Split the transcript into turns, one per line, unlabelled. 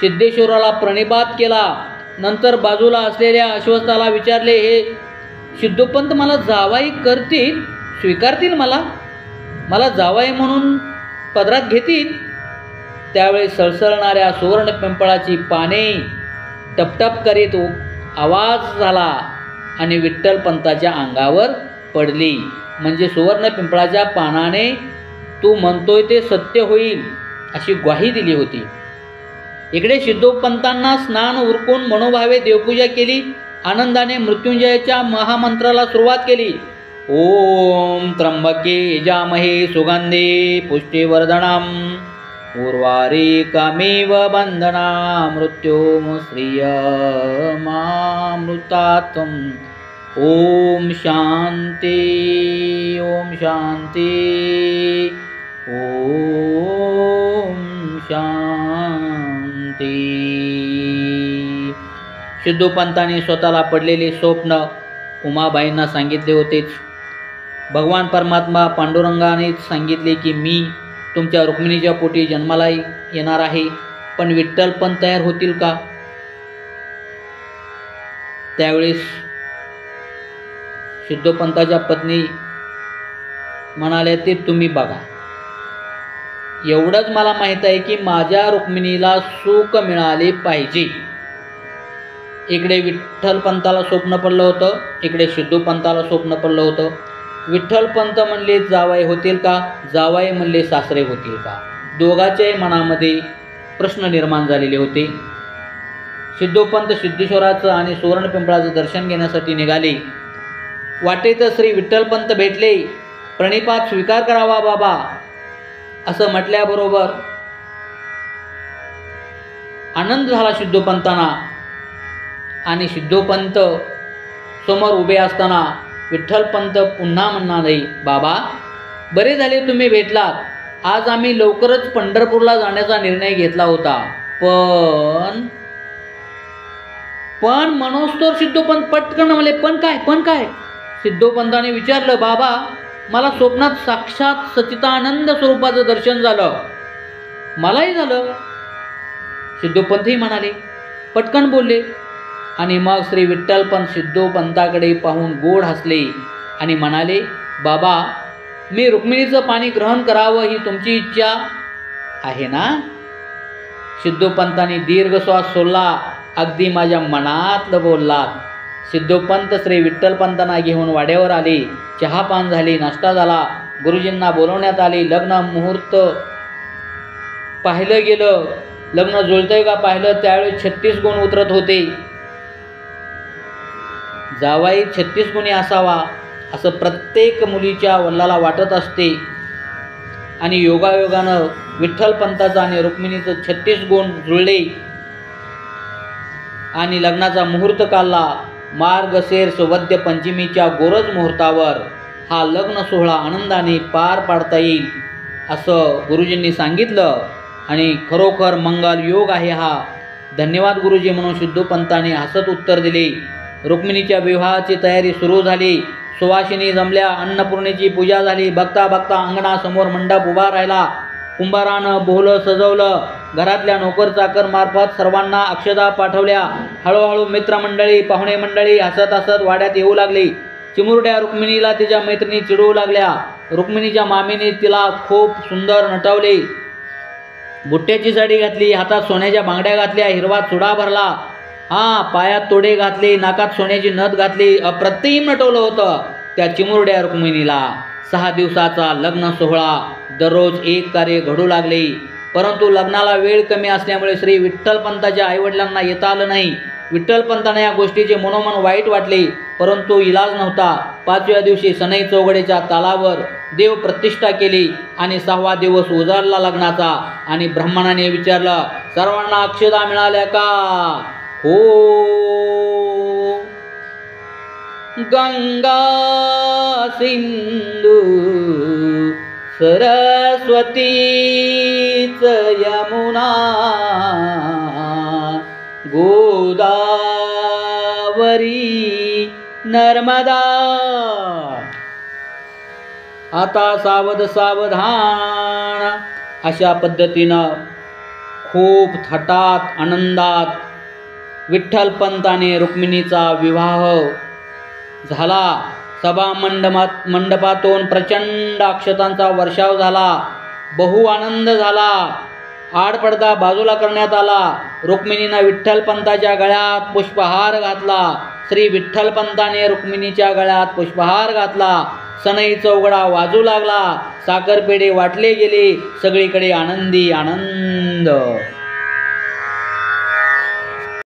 सिद्धेश्वराला प्रणिपात केला. नंतर बाजूला असलेल्या अश्वत्थाला विचारले, हे सिद्धोपंत मला जावाई करतील, स्वीकारतील मला जावाई म्हणून पदरात घेतील? त्यावेळी सळसळणाऱ्या सुवर्ण पिंपळाची पाने टपटप करीत आवाज झाला आणि विठ्ठलपंताच्या अंगावर पडली. म्हणजे सुवर्ण पिंपळाच्या पानाने तू म्हणतोय ते सत्य होईल अशी ग्वाही दिली होती. इकडे सिद्धोपंतांना स्नान उरकून मनोभावे देवपूजा केली. आनंदाने मृत्युंजयाच्या महामंत्राला सुरुवात केली. ओम त्र्यंबके यजामहे सुगंधे पुष्टिवर्धनम् उर्वारुकमिव बन्धना मृत्युमुश्रियमामृतात्वम्. ओम शांती ओम शांती ओम शांती. सिद्धोपंतांनी स्वतःला पडलेले स्वप्न उमाबाईंना सांगितले होतेच. भगवान परमात्मा पांडुरंगानेच सांगितले की मी तुमच्या रुक्मिणीच्या पोटी जन्माला येणार आहे, पण विठ्ठलपंत तयार होतील का? त्यावेळेस सिद्धोपंताच्या पत्नी म्हणाल्या, ते तुम्ही बघा. एवढंच मला माहीत आहे की माझ्या रुक्मिणीला सुख मिळाले पाहिजे. इकडे विठ्ठलपंताला स्वप्न पडलं होतं, इकडे सिद्धोपंताला स्वप्न पडलं होतं. विठ्ठलपंत म्हणले जावाई होतील का, जावाई म्हणले सासरे होतील का. दोघांच्याही मनामध्ये प्रश्न निर्माण झालेले होते. सिद्धोपंत सिद्धेश्वराचं आणि सुवर्ण पिंपळाचं दर्शन घेण्यासाठी निघाले. वाटेत श्री विठ्ठलपंत भेटले. प्रणिपात स्वीकार करावा बाबा असं म्हटल्याबरोबर आनंद झाला सिद्धोपंतांना. आणि सिद्धोपंत समोर उभे असताना विठ्ठलपंत पुन्हा म्हणाले, बाबा बरे झाले तुम्ही भेटलात. आज आम्ही लवकरच पंढरपूरला जाण्याचा निर्णय घेतला होता, पण मनोस्तोर सिद्धोपंत पटकन म्हणले, पण काय? सिद्धोपंताने विचारलं, बाबा मला स्वप्नात साक्षात सच्चिदानंद स्वरूपाचं दर्शन झालं. मलाही झालं. सिद्धोपंतही म्हणाले, पटकन बोलले. आणि मग श्री विठ्ठलपंत सिद्धोपंताकडे पाहून गोड हसले आणि म्हणाले, बाबा मी रुक्मिणीचं पाणी ग्रहण करावं ही तुमची इच्छा आहे ना? सिद्धोपंतांनी दीर्घ श्वास सोडला. अगदी माझ्या मनातलं बोललात. सिद्धोपंत श्री विठ्ठलपंतांना घेऊन वाड्यावर आले. चहापान झाली, नाश्ता झाला. गुरुजींना बोलवण्यात आले. लग्न मुहूर्त पाहिलं गेलं. लग्न जुळतंय का पाहिलं, त्यावेळेस 36 गुण उतरत होते. जावाई 36 गुणी असावा असं प्रत्येक मुलीच्या वडिलाला वाटत असते. आणि योगायोगानं विठ्ठलपंताचं आणि रुक्मिणीचं 36 गुण जुळले आणि लग्नाचा मुहूर्त काढला. मार्गशीर्ष वद्य पंचमीच्या गोरज मुहूर्तावर हा लग्न सोहळा आनंदाने पार पाडता येईल असं गुरुजींनी सांगितलं. आणि खरोखर मंगल योग आहे हा. धन्यवाद गुरुजी म्हणून सिद्धोपंतांनी हसत उत्तर दिले. रुक्मिणीच्या विवाहाची तयारी सुरू झाली. सुवासिनी जमल्या. अन्नपूर्णेची पूजा झाली. बघता बघता अंगणासमोर मंडप उभा राहिला. कुंभारानं बोहलं सजवलं. घरातल्या नोकर चाकर मार्फत सर्वांना अक्षता पाठवल्या. हळूहळू मित्रमंडळी पाहुणे मंडळी हसत हसत वाड्यात येऊ लागली. चिमुरड्या रुक्मिणीला तिच्या मैत्रिणी चिडवू लागल्या. रुक्मिणीच्या मामीने तिला खूप सुंदर नटवले. बुट्ट्याची साडी घातली, हातात सोन्याच्या बांगड्या घातल्या, हिरवा चुडा भरला, पायात तोडे घातले, नाकात सोन्याची नथ घातली. अप्रतिम नटवलं होतं त्या चिमुरड्या रुक्मिणीला. 6 दिवसाचा लग्न सोहळा. दररोज एक कार्य घडू लागले. परंतु लग्नाला वेळ कमी असल्यामुळे श्री विठ्ठलपंताच्या आईवडिलांना येता आलं नाही. विठ्ठलपंतांना या गोष्टीचे मनोमन वाईट वाटले, परंतु इलाज नव्हता. 5व्या दिवशी सनई चौघडेच्या तालावर देव प्रतिष्ठा केली आणि 6वा दिवस उजाडला लग्नाचा. आणि ब्राह्मणाने विचारलं, सर्वांना अक्षता मिळाल्या का? हो. गंगा सिंधू सरस्वतीच यमुना गोदावरी नर्मदा. आता सावध सावधान अशा पद्धतीनं खूप थाटात आनंदात विठ्ठलपंत आणि रुक्मिणीचा विवाह झाला. सभा मंडपातून प्रचंड अक्षतांचा वर्षाव झाला. बहु आनंद झाला. आडपडदा बाजूला करण्यात आला. रुक्मिणीनं विठ्ठलपंताच्या गळ्यात पुष्पहार घातला. श्री विठ्ठलपंताने रुक्मिणीच्या गळ्यात पुष्पहार घातला. सनई चौघडा वाजू लागला. साखरपेढे वाटले गेले. सगळीकडे आनंदी आनंद.